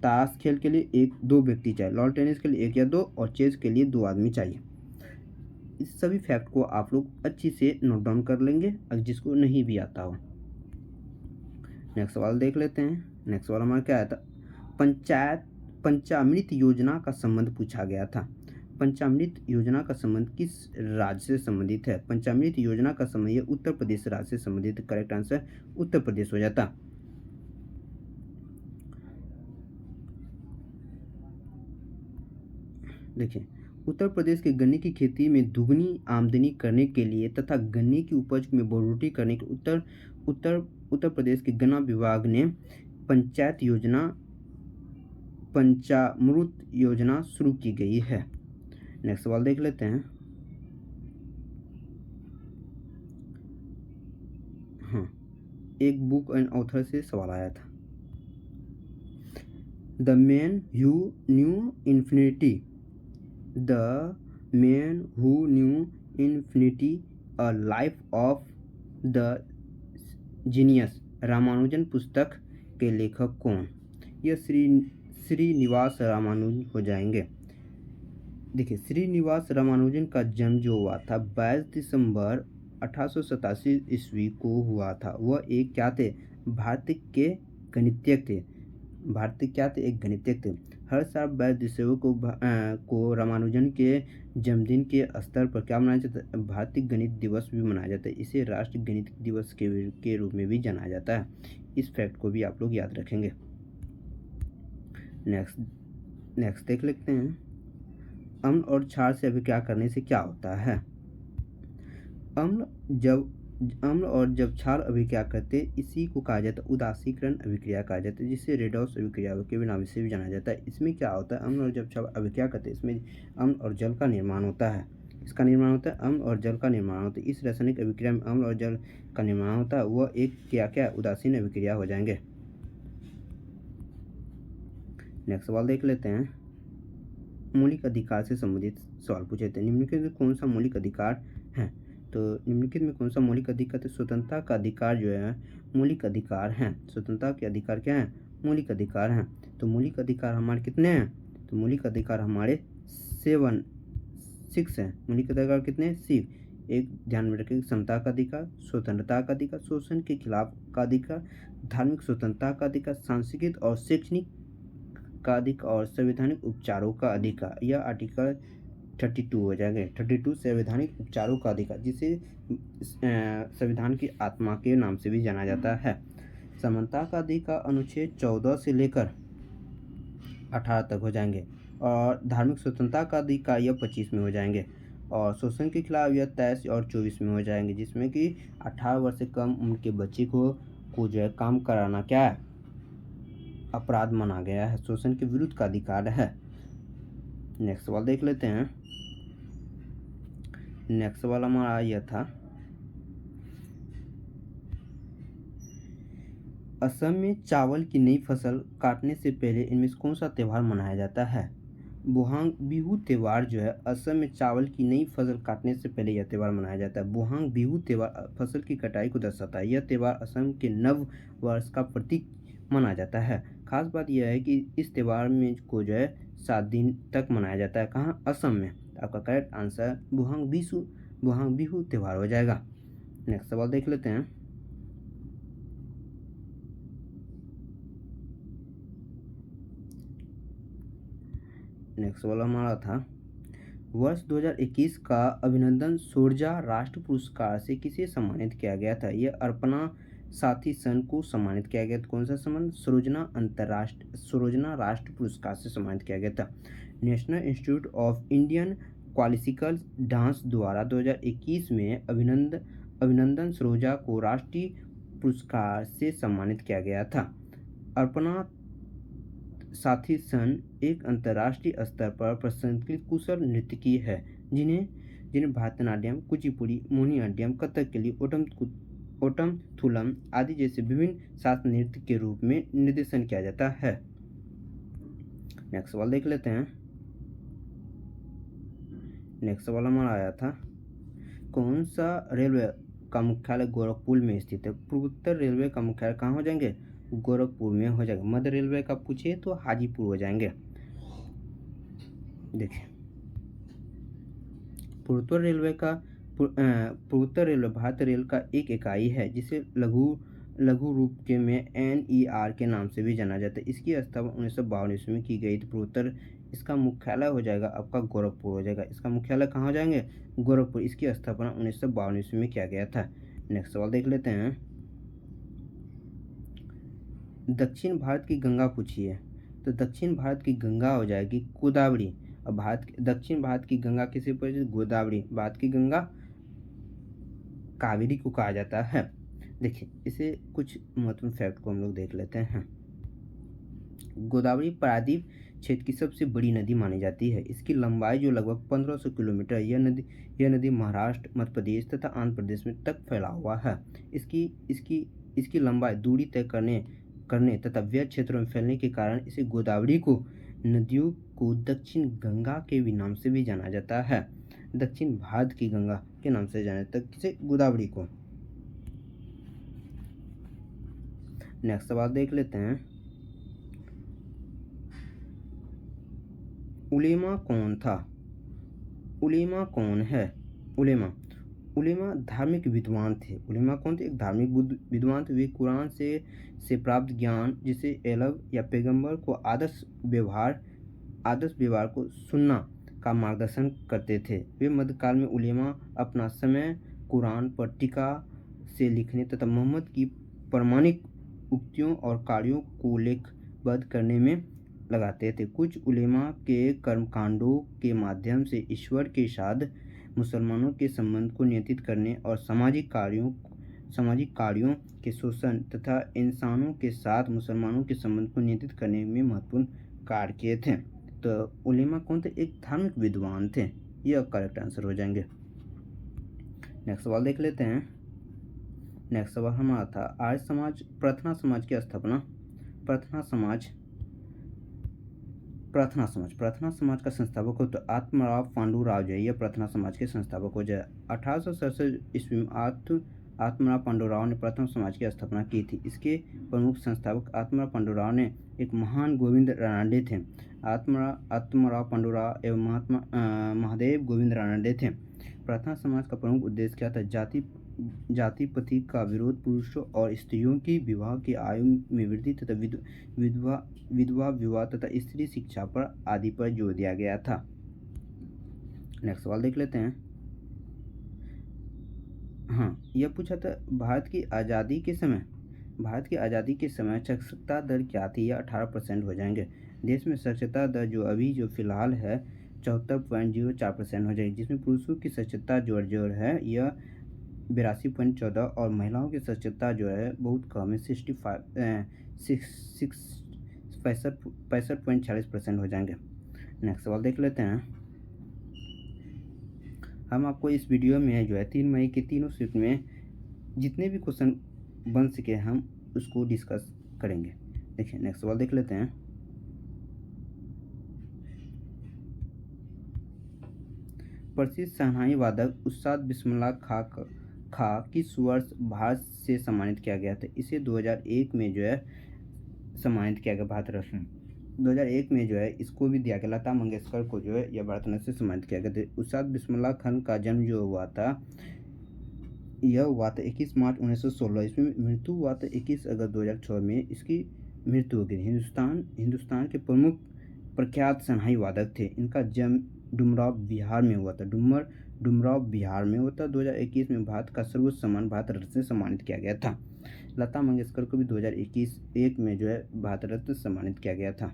ताश खेल के लिए 2 व्यक्ति चाहिए। लॉन टेनिस के लिए 1 या 2 और चेस के लिए 2 आदमी चाहिए। इस सभी फैक्ट को आप लोग अच्छी से नोट डाउन कर लेंगे अगर जिसको नहीं भी आता हो। नेक्स्ट सवाल देख लेते हैं। नेक्स्ट सवाल हमारा क्या आया था? पंचामृत योजना का संबंध पूछा गया था। पंचामृत योजना का संबंध किस राज्य से संबंधित है? पंचामृत योजना का संबंध ये उत्तर प्रदेश राज्य से संबंधित। करेक्ट आंसर उत्तर प्रदेश हो जाता। देखिए, उत्तर प्रदेश के गन्ने की खेती में दुगनी आमदनी करने के लिए तथा गन्ने की उपज में बढ़ोतरी करने के उत्तर प्रदेश के गन्ना विभाग ने पंचामृत योजना शुरू की गई है। नेक्स्ट सवाल देख लेते हैं। हाँ, एक बुक एंड ऑथर से सवाल आया था। The man who new infinity a life of the genius Ramanujan पुस्तक के लेखक कौन? यह श्रीनिवास रामानुजन हो जाएंगे। देखिए, श्रीनिवास रामानुजन का जन्म जो हुआ था 22 दिसंबर 1887 ईस्वी को हुआ था। वह एक क्या थे? भारतीय के गणितज्ञ थे। एक गणितज्ञ थे। हर साल 22 दिसंबर को रामानुजन के जन्मदिन के स्तर पर क्या मनाया जाता है? भारतीय गणित दिवस भी मनाया जाता है। इसे राष्ट्रीय गणित दिवस के रूप में भी जाना जाता है। इस फैक्ट को भी आप लोग याद रखेंगे। नेक्स्ट देख लेते हैं। अम्ल और क्षार से अभिक्रिया करने से क्या होता है? अम्ल और जब क्षार अभिक्रिया करते इसी को कहा जाता है उदासीकरण अभिक्रिया कहा जाता है, जिसे रेडॉक्स अभिक्रिया के नाम से भी जाना जाता है। इसमें क्या होता है? अम्ल और जब क्षार अभिक्रिया करते इसमें अम्ल और जल का निर्माण होता है। इसका निर्माण होता है अम्ल और जल का निर्माण होता है। इस रासायनिक अभिक्रिया में अम्ल और जल का निर्माण होता है। वह एक क्या उदासीन अभिक्रिया हो जाएंगे। नेक्स्ट सवाल देख लेते हैं। मौलिक अधिकार से संबंधित सवाल पूछे थे। निम्नलिखित में कौन सा मौलिक अधिकार है? तो निम्नलिखित में कौन सा मौलिक अधिकार? तो स्वतंत्रता का अधिकार जो है मौलिक अधिकार है। स्वतंत्रता के अधिकार क्या है? मौलिक अधिकार हैं। तो मौलिक अधिकार हमारे कितने हैं? तो मौलिक अधिकार हमारे 6 हैं। मौलिक अधिकार कितने? 6। एक ध्यान में रखें, समता का अधिकार, स्वतंत्रता का अधिकार, शोषण के खिलाफ का अधिकार, धार्मिक स्वतंत्रता का अधिकार, सांस्कृतिक और शैक्षणिक का अधिकार और संवैधानिक उपचारों का अधिकार। यह आर्टिकल 32 हो जाएगा। 32 संवैधानिक उपचारों का अधिकार, जिसे संविधान की आत्मा के नाम से भी जाना जाता है। समानता का अधिकार अनुच्छेद 14 से लेकर 18 तक हो जाएंगे। और धार्मिक स्वतंत्रता का अधिकार यह 25 में हो जाएंगे। और शोषण के खिलाफ यह 23 और 24 में हो जाएंगे, जिसमें कि 18 वर्ष से कम उम्र के बच्चे को जो है काम कराना क्या है? अपराध माना गया है। शोषण के विरुद्ध का अधिकार है। नेक्स्ट सवाल देख लेते हैं। नेक्स्ट सवाल हमारा यह था, असम में चावल की नई फसल काटने से पहले इनमें से कौन सा त्यौहार मनाया जाता है? बुहांग बिहू त्यौहार जो है असम में चावल की नई फसल काटने से पहले यह त्यौहार मनाया जाता है। बुहांग बिहू त्यौहार फसल की कटाई को दर्शाता है। यह त्यौहार असम के नव वर्ष का प्रतीक माना जाता है। खास बात यह है कि इस त्यौहार में को जो है 7 दिन तक मनाया जाता है। कहाँ? असम में। आपका करेक्ट आंसर बुहांग बिहू त्यौहार हो जाएगा। नेक्स्ट सवाल देख लेते हैं। नेक्स्ट सवाल हमारा था, वर्ष 2021 का अभिनंदन सूरजा राष्ट्र पुरस्कार से किसे सम्मानित किया गया था? यह अर्पणा साथी सन को सम्मानित किया गया था। कौन सा सम्मान? सरोजना राष्ट्र पुरस्कार से सम्मानित किया गया था। National institute of Indian classical dance द्वारा 2021 में अभिनंदन सरोजा को राष्ट्रीय पुरस्कार से सम्मानित किया गया था। अर्पणा साथी सन एक अंतर्राष्ट्रीय स्तर पर प्रशंसित कुशल नर्तकी है, जिन्हें भरतनाट्यम, कुचिपुड़ी, मोहिनीअट्टम, कथकली, ओटम थुलम आदि जैसे विभिन्न शास्त्रीय नृत्य के रूप में निर्देशन किया जाता है। नेक्स्ट सवाल देख लेते हैं। नेक्स्ट सवाल हमारा आया था, कौन सा रेलवे का मुख्यालय गोरखपुर में स्थित है? पूर्वोत्तर रेलवे का मुख्यालय कहाँ हो जाएंगे? गोरखपुर में हो जाएगा। मध्य रेलवे का पूछे तो हाजीपुर हो जाएंगे। देखिए, पूर्वोत्तर रेलवे भारतीय रेल का एक इकाई है, जिसे लघु रूप में NER के नाम से भी जाना जाता है। इसकी स्थापना 1952 में की गई थी। पूर्वोत्तर इसका मुख्यालय हो जाएगा आपका गोरखपुर हो जाएगा। इसका मुख्यालय कहाँ हो जाएंगे? गोरखपुर। इसकी स्थापना 1952 ईस्वी में किया गया था। नेक्स्ट सवाल देख लेते हैं। दक्षिण भारत की गंगा पूछी है, तो दक्षिण भारत की गंगा हो जाएगी गोदावरी। और दक्षिण भारत की गंगा किसे पूछी? गोदावरी। भारत की गंगा कावेरी को कहा जाता है। देखिए, इसे कुछ महत्वपूर्ण फैक्ट को हम लोग देख लेते हैं। गोदावरी प्रायद्वीप क्षेत्र की सबसे बड़ी नदी मानी जाती है। इसकी लंबाई जो लगभग 1500 किलोमीटर, यह नदी महाराष्ट्र, मध्य प्रदेश तथा आंध्र प्रदेश में तक फैला हुआ है। इसकी लंबाई दूरी तय करने तथा व्यय क्षेत्रों में फैलने के कारण इसे गोदावरी को नदियों को दक्षिण गंगा के भी नाम से भी जाना जाता है। दक्षिण भारत की गंगा के नाम से जाना जाता है किसे? गोदावरी को। नेक्स्ट सवाल देख लेते हैं। उलेमा कौन था? उलेमा कौन है? उलेमा धार्मिक विद्वान थे। उलेमा कौन थे? एक धार्मिक विद्वान थे। वे कुरान से प्राप्त ज्ञान, जिसे एलब या पैगंबर को आदर्श व्यवहार को सुनना का मार्गदर्शन करते थे। वे मध्यकाल में उलेमा अपना समय कुरान पर टीका से लिखने तथा मोहम्मद की प्रामाणिक उक्तियों और कार्यों को लेखबद्ध करने में लगाते थे। कुछ उलेमा के कर्मकांडों के माध्यम से ईश्वर के साथ मुसलमानों के संबंध को नियंत्रित करने और सामाजिक कार्यों के शोषण तथा इंसानों के साथ मुसलमानों के संबंध को नियंत्रित करने में महत्वपूर्ण कार्य किए थे। तो उलेमा कौन थे? एक धार्मिक विद्वान थे। यह करेक्ट आंसर हो जाएंगे। नेक्स्ट सवाल देख लेते हैं। नेक्स्ट सवाल हमारा था आर्य समाज, प्रार्थना समाज की स्थापना। प्रार्थना समाज का संस्थापक हो तो आत्माराव पांडुराव जो है, यह प्रार्थना समाज के संस्थापक हो जाए। 1867 ईस्वी में आत्माराव पांडुराव ने प्रार्थना समाज की स्थापना की थी। इसके प्रमुख संस्थापक आत्माराव पांडुराव ने एक महान गोविंद रानडे थे। आत्माराव पांडुराव एवं महादेव गोविंद रानडे थे। प्रार्थना समाज का प्रमुख उद्देश्य क्या था? जाति पति का विरोध, पुरुषों और स्त्रियों की विवाह की आयु में वृद्धि तथा विधवा विवाह तथा स्त्री शिक्षा पर आदि पर जोर दिया गया था। नेक्स्ट सवाल देख लेते हैं। हाँ, यह पूछा था भारत की आज़ादी के समय साक्षरता दर क्या थी? यह 18% हो जाएंगे। देश में साक्षरता दर जो फिलहाल है 74.04% हो जाएगी, जिसमें पुरुषों की साक्षरता जो है यह 82.14 और महिलाओं की साक्षरता जो है बहुत कम है 65.46% हो जाएंगे। नेक्स्ट सवाल देख लेते हैं। हम आपको इस वीडियो में जो है 3 मई के तीनों शिफ्ट में जितने भी क्वेश्चन बन सके हम उसको डिस्कस करेंगे। देखिए, नेक्स्ट सवाल देख लेते हैं। प्रसिद्ध शहनाई वादक उस्ताद बिस्मिल्लाह खां किस वर्ष भारत से सम्मानित किया गया था? इसे 2001 में जो है सम्मानित किया गया भारत रत्न। 2001 में जो है इसको भी दिया गया। लता मंगेशकर को जो है यह भारत रत्न से सम्मानित किया गया था। उस्ताद बिस्मिल्लाह खान का जन्म जो हुआ था यह हुआ था 21 मार्च 1916 ईस्वी में। मृत्यु हुआ था 21 अगस्त 2006 में इसकी मृत्यु हो गई। हिंदुस्तान के प्रमुख प्रख्यात शहनाई वादक थे। इनका जन्म डुमराव बिहार में हुआ था। 2021 में भारत का सर्वोच्च सम्मान भारत रत्न से सम्मानित किया गया था। लता मंगेशकर को भी 2021 में जो है भारत रत्न सम्मानित किया गया था।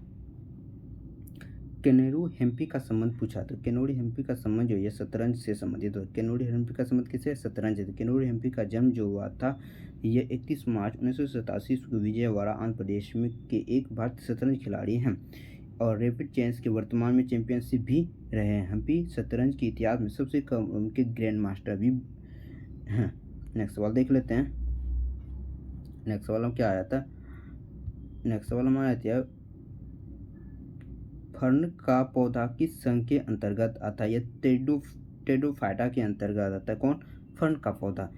केनेरू हेम्पी का संबंध पूछा तो केनेरू हेम्पी का संबंध जो है शतरंज से संबंधित हो। केनेरू हेम्पी का संबंध किससे? शतरंज से। केनेरू हेम्पी का जन्म जो हुआ था यह 31 मार्च 1987 को विजयवाड़ा आंध्र प्रदेश में के एक भारतीय शतरंज खिलाड़ी हैं और रैपिड चेस के वर्तमान में चैंपियनशिप भी रहे हैं। हेम्पी शतरंज के इतिहास में सबसे कम उम्र के ग्रैंड मास्टर भी हैं। नेक्स्ट सवाल देख लेते हैं। नेक्स्ट सवाल क्या आया था? नेक्स्ट सवाल हमारा आया था फर्न का पौधा किस संघ के अंतर्गत आता है? यह टेरिडोफाइटा के अंतर्गत आता है। कौन? फर्न का पौधा।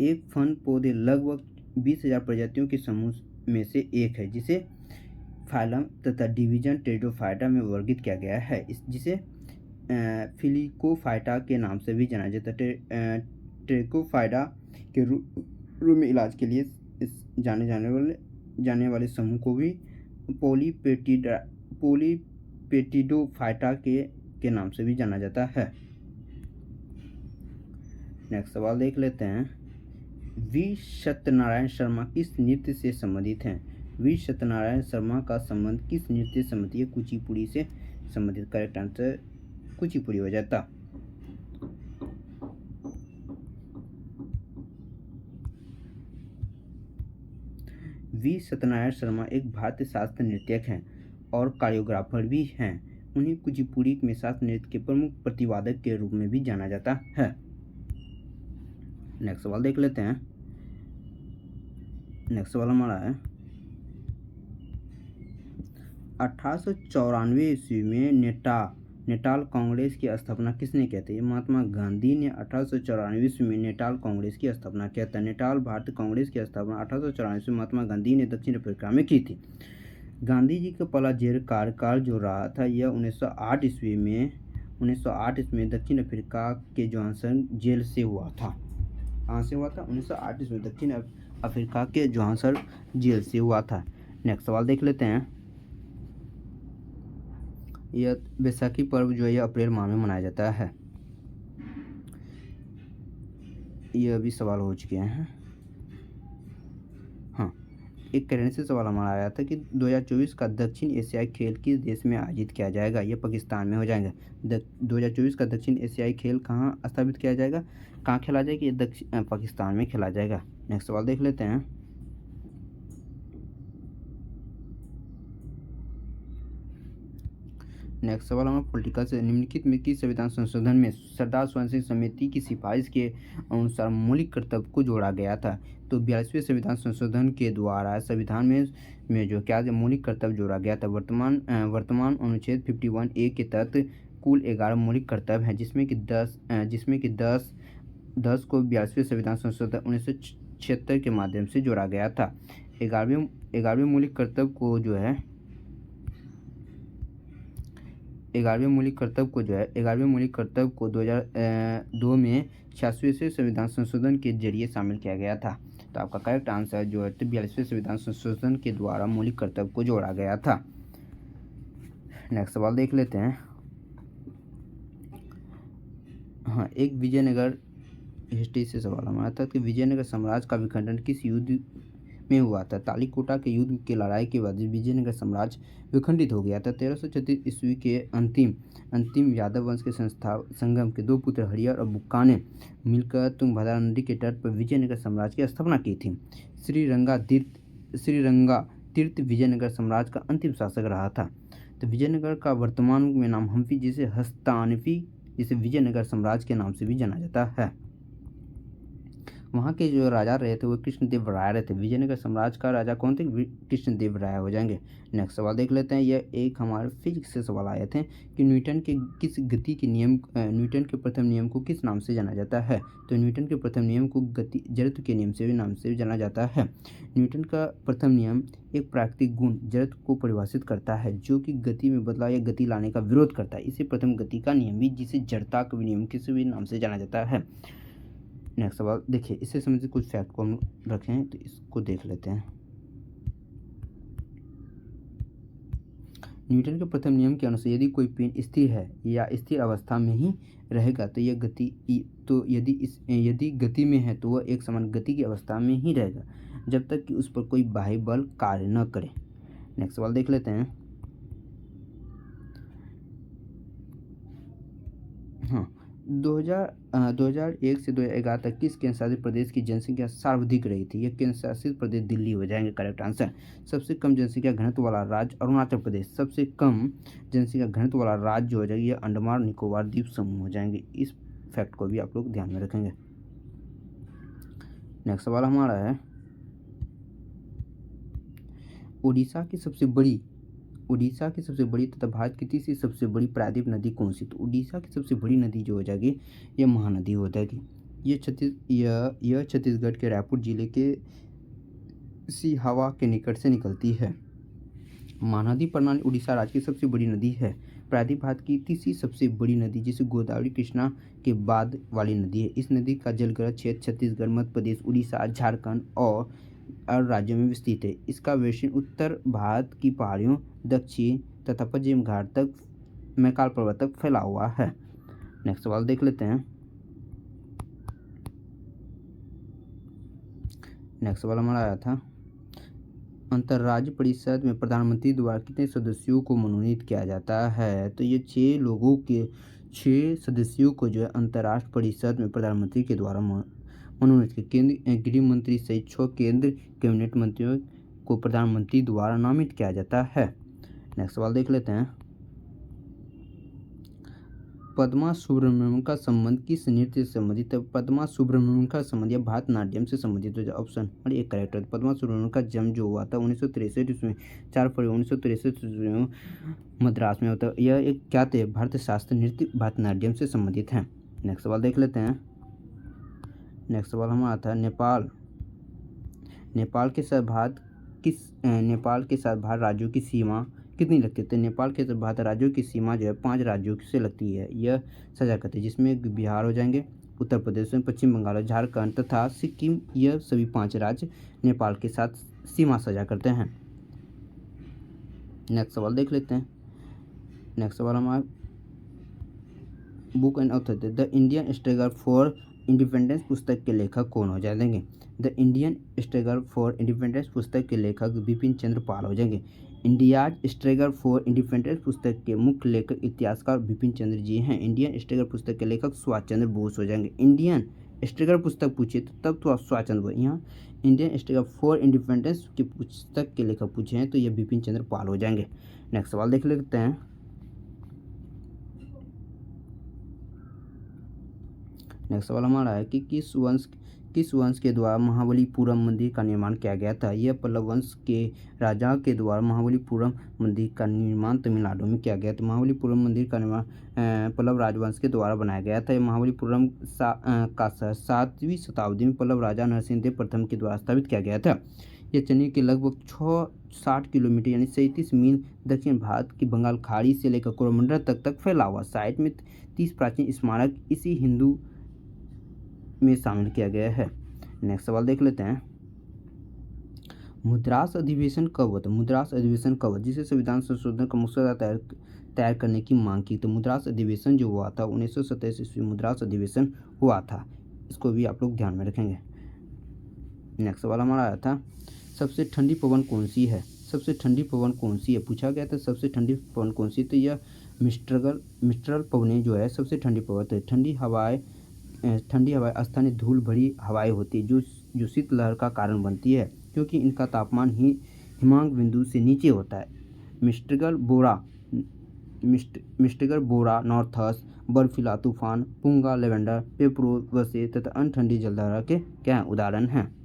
एक फर्न पौधे लगभग 20,000 प्रजातियों के समूह में से एक है, जिसे फाइलम तथा डिवीजन टेरिडोफाइटा में वर्गीकृत किया गया है, जिसे फिलिकोफाइटा के नाम से भी जाना जाता है। टेरिडोफाइटा के रूप में इलाज के लिए जाने वाले समूह को भी पेटिडोफाइटा के नाम से भी जाना जाता है। नेक्स्ट सवाल देख लेते हैं, वी सत्यनारायण शर्मा किस नृत्य से संबंधित हैं? वी सत्यनारायण शर्मा का संबंध किस नृत्य से संबंधित है? कुचिपुड़ी से संबंधित। करेक्ट आंसर कुचिपुड़ी हो जाता। वी सत्यनारायण शर्मा एक भारतीय शास्त्रीय नृत्यक हैं और कोरियोग्राफर भी हैं। उन्हें कुचिपुड़ी में शास्त्रीय नृत्य के प्रमुख प्रतिवादक के रूप में भी जाना जाता है। नेक्स्ट सवाल देख लेते हैं। नेक्स्ट सवाल हमारा है, 1894 ईस्वी में नेटाल कांग्रेस की स्थापना किसने किया था? ये महात्मा गांधी ने 1894 ईस्वी में नेटाल कांग्रेस की स्थापना किया था। नेटाल भारतीय कांग्रेस की स्थापना 1894 ईस्वी में महात्मा गांधी ने दक्षिण अफ्रीका में की थी। गांधी जी का पहला जेल कार्यकाल जो रहा था यह 1908 ईस्वी में दक्षिण अफ्रीका के जोहान्सबर्ग जेल से हुआ था। कहाँ से हुआ था? 1908 ईस्वी में दक्षिण अफ्रीका के जोहान्सबर्ग जेल से हुआ था। नेक्स्ट सवाल देख लेते हैं, यह बैसाखी पर्व जो है यह अप्रैल माह में मनाया जाता है। यह भी सवाल हो चुके हैं। हाँ, एक करेंट से सवाल हमारा आया था कि 2024 का दक्षिण एशियाई खेल किस देश में आयोजित किया जाएगा? यह पाकिस्तान में हो जाएगा। 2024 का दक्षिण एशियाई खेल कहाँ स्थापित किया जाएगा, कहाँ खेला जाएगा? ये पाकिस्तान में खेला जाएगा। नेक्स्ट सवाल देख लेते हैं, नेक्स्ट सवाल हमारा पॉलिटिकल से, निम्नलिखित में किस संविधान संशोधन में सरदार स्वयं सिंह समिति की सिफारिश के अनुसार मौलिक कर्तव्य को जोड़ा गया था? तो 42वें संविधान संशोधन के द्वारा संविधान में जो क्या मौलिक कर्तव्य जोड़ा गया था? वर्तमान अनुच्छेद 51A के तहत कुल 11 मौलिक कर्तव्य हैं, जिसमें कि 10 को 42वें संविधान संशोधन 1976 के माध्यम से जोड़ा गया था। 11वें मौलिक कर्तव्य को 2002 में 86वें संविधान संशोधन के जरिए शामिल किया गया था। तो आपका करेक्ट आंसर जो है 42वें संविधान संशोधन के द्वारा मौलिक कर्तव्य को जोड़ा गया था। नेक्स्ट सवाल देख लेते हैं। हाँ, एक विजयनगर हिस्ट्री से सवाल हमारा था कि विजयनगर साम्राज्य का विखंडन किस युद्ध में हुआ था? तालीकोटा के युद्ध की लड़ाई के बाद विजयनगर साम्राज्य विखंडित हो गया था। 1336 ईस्वी के अंतिम यादव वंश के संगम के 2 पुत्र हरिहर और बुक्का ने मिलकर तुंगभद्रा नदी के तट पर विजयनगर साम्राज्य की स्थापना की थी। श्रीरंगा तीर्थ विजयनगर साम्राज्य का अंतिम शासक रहा था। तो विजयनगर का वर्तमान में नाम हम्पी, जिसे हस्तानपी, जिसे विजयनगर साम्राज्य के नाम से भी जाना जाता है। वहाँ के जो राजा रहे थे वो कृष्णदेव राय रहे थे। विजयनगर साम्राज्य का राजा कौन थे? कृष्णदेव राय हो जाएंगे। नेक्स्ट सवाल देख लेते हैं। यह एक हमारे फिजिक्स से सवाल आए थे कि न्यूटन के प्रथम नियम को किस नाम से जाना जाता है? तो न्यूटन के प्रथम नियम को जड़त्व के नियम से भी नाम से जाना जाता है। न्यूटन का प्रथम नियम एक प्राकृतिक गुण जड़त्व को परिभाषित करता है, जो कि गति में बदलाव या गति लाने का विरोध करता है। इसे प्रथम गति का नियम भी, जिसे जड़ता का नियम किसी भी नाम से जाना जाता है। नेक्स्ट सवाल देखिए, इससे संबंधित कुछ फैक्ट को हम रखे हैं, तो इसको देख लेते हैं। न्यूटन के प्रथम नियम के अनुसार यदि कोई पिंड स्थिर है या स्थिर अवस्था में ही रहेगा तो यदि गति में है तो वह एक समान गति की अवस्था में ही रहेगा जब तक कि उस पर कोई बाह्य बल कार्य न करे। नेक्स्ट सवाल देख लेते हैं। हाँ, 2001 से 2011 तक किस केंद्र शासित प्रदेश की जनसंख्या सर्वाधिक रही थी? यह केंद्र शासित प्रदेश दिल्ली हो जाएंगे। Correct answer. सबसे कम जनसंख्या घनत्व वाला राज्य अरुणाचल प्रदेश। सबसे कम जनसंख्या घनत्व वाला राज्य जो हो जाएगी यह अंडमान निकोबार द्वीप समूह हो जाएंगे। इस फैक्ट को भी आप लोग ध्यान में रखेंगे। नेक्स्ट सवाल हमारा है, उड़ीसा की सबसे बड़ी तथा भारत की तीसरी सबसे बड़ी प्रायद्वीप नदी कौन सी? तो उड़ीसा की सबसे बड़ी नदी जो हो जाएगी यह महानदी हो जाएगी। यह छत्तीसगढ़ के रायपुर जिले के सिहावा के निकट से निकलती है। महानदी प्रणाली उड़ीसा राज्य की सबसे बड़ी नदी है। प्रायद्वीप भारत की तीसरी सबसे बड़ी नदी, जिसे गोदावरी कृष्णा के बाद वाली नदी है। इस नदी का जलग्रह क्षेत्र छत्तीसगढ़, मध्य प्रदेश, उड़ीसा, झारखंड और और राज्यों में विस्तृत है। इसका विस्तृत उत्तर भारत की पहाड़ियों, दक्षिण तथा पश्चिम घाट तक मैकाल पर्वत तक फैला हुआ है। नेक्स्ट सवाल देख लेते हैं। नेक्स्ट सवाल हमारा आया था, अंतर्राज्य परिषद में प्रधानमंत्री द्वारा कितने सदस्यों को मनोनीत किया जाता है? तो ये 6 सदस्यों को जो है अंतर्राष्ट्रीय परिषद में प्रधानमंत्री के द्वारा मनोनीत किया। केंद्रीय गृह मंत्री सहित 6 केंद्र कैबिनेट मंत्रियों को प्रधानमंत्री द्वारा नामित किया जाता है। नेक्स्ट सवाल देख लेते हैं। पद्मा सुब्रमण्यम का संबंध किस नृत्य से संबंधित है? पद्मा सुब्रमण्यम का संबंध या भारतनाट्यम से संबंधित है। ऑप्शन और एक करेक्ट है। पद्मा सुब्रमण्यम का जन्म जो हुआ था 1963 ईस्वी में 4 फरवरी 1963 ईस्वी में मद्रास में होता है। यह एक क्या थे? भारतीय शास्त्रीय नृत्य भारतनाट्यम से संबंधित है। नेक्स्ट सवाल देख लेते हैं। नेक्स्ट सवाल हमारा था, नेपाल के साथ भारत राज्यों की सीमा कितनी लगती है? तो नेपाल के साथ भारत राज्यों की सीमा जो है 5 राज्यों से लगती है। यह साझा करते हैं, जिसमें बिहार हो जाएंगे, उत्तर प्रदेश में, पश्चिम बंगाल, झारखंड तथा सिक्किम। यह सभी 5 राज्य नेपाल के साथ सीमा साझा करते हैं। नेक्स्ट सवाल देख लेते हैं। नेक्स्ट सवाल हमारा, book and author the Indian struggle for independence पुस्तक के लेखक कौन हो जाएंगे? The Indian struggle for independence पुस्तक के लेखक बिपिन चंद्र पाल हो जाएंगे। इंडियाज स्ट्रगल फॉर इंडिपेंडेंस पुस्तक के मुख्य लेखक इतिहासकार बिपिन चंद्र जी हैं। इंडियन स्ट्रगल पुस्तक के लेखक सुभाष चंद्र बोस हो जाएंगे। इंडियन स्ट्रगल पुस्तक पूछे तब तो आप सुभाष चंद्र बोस, यहाँ इंडियन स्ट्रगल फॉर इंडिपेंडेंस की पुस्तक के लेखक पूछे हैं तो ये बिपिन चंद्र पाल हो जाएंगे। नेक्स्ट सवाल देख लेते हैं। नेक्स्ट सवाल हमारा है कि किस वंश के द्वारा महाबलीपुरम मंदिर का निर्माण किया गया था? यह पल्लव वंश के राजा के द्वारा महाबलीपुरम मंदिर का निर्माण तमिलनाडु में किया गया था। महाबलीपुरम मंदिर का निर्माण पल्लव राजवंश के द्वारा बनाया गया था। महाबलीपुरम का शहर 7वीं शताब्दी में पल्लव राजा नरसिंहदेव प्रथम के द्वारा स्थापित किया गया था। यह चेन्नई के लगभग 60 किलोमीटर यानी 37 मील दक्षिण भारत की बंगाल खाड़ी से लेकर कोरोमंडल तक फैला हुआ। साइट में 30 प्राचीन स्मारक इसी हिंदू में शामिल किया गया है। नेक्स्ट सवाल देख लेते हैं। मद्रास अधिवेशन कब हुआ था? मद्रास अधिवेशन कब हुआ जिसे संविधान संशोधन का मसौदा तैयार करने की मांग की? तो मद्रास अधिवेशन जो हुआ था 1927 ईस्वी मद्रास अधिवेशन हुआ था। इसको भी आप लोग ध्यान में रखेंगे। नेक्स्ट सवाल हमारा आया था, सबसे ठंडी पवन कौन सी है? सबसे ठंडी पवन कौन सी है पूछा गया था। सबसे ठंडी पवन कौन सी? तो यह मिस्ट्रल पवनें जो है सबसे ठंडी पवन है। ठंडी हवाएं स्थानीय धूल भरी हवाएं होती है जो शीतलहर का कारण बनती है, क्योंकि इनका तापमान ही हिमांक बिंदु से नीचे होता है। मिस्ट्रिगल बोरा नॉर्थस, बर्फीला तूफान, पुंगा, लेवेंडर, पेपरोवसे तथा अन्य ठंडी जलधारा के क्या उदाहरण हैं?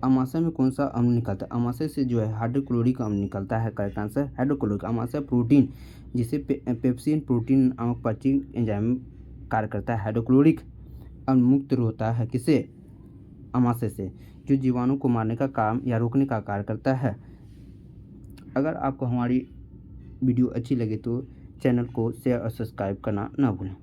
अमाशय में कौन सा अम्ल निकलता है? अमाशय से जो है हाइड्रोक्लोरिक अम्ल निकलता है। Correct answer hydrochloric. अमाशय प्रोटीन जिसे पेप्सिन प्रोटीन नामक पाचन एंजाइम कार्य करता है। हाइड्रोक्लोरिक अम्ल मुक्त होता है किसे? अमाशय से, जो जीवाणु को मारने का काम या रोकने का कार्य करता है। अगर आपको हमारी वीडियो अच्छी लगे तो चैनल को शेयर और सब्सक्राइब करना ना भूलें।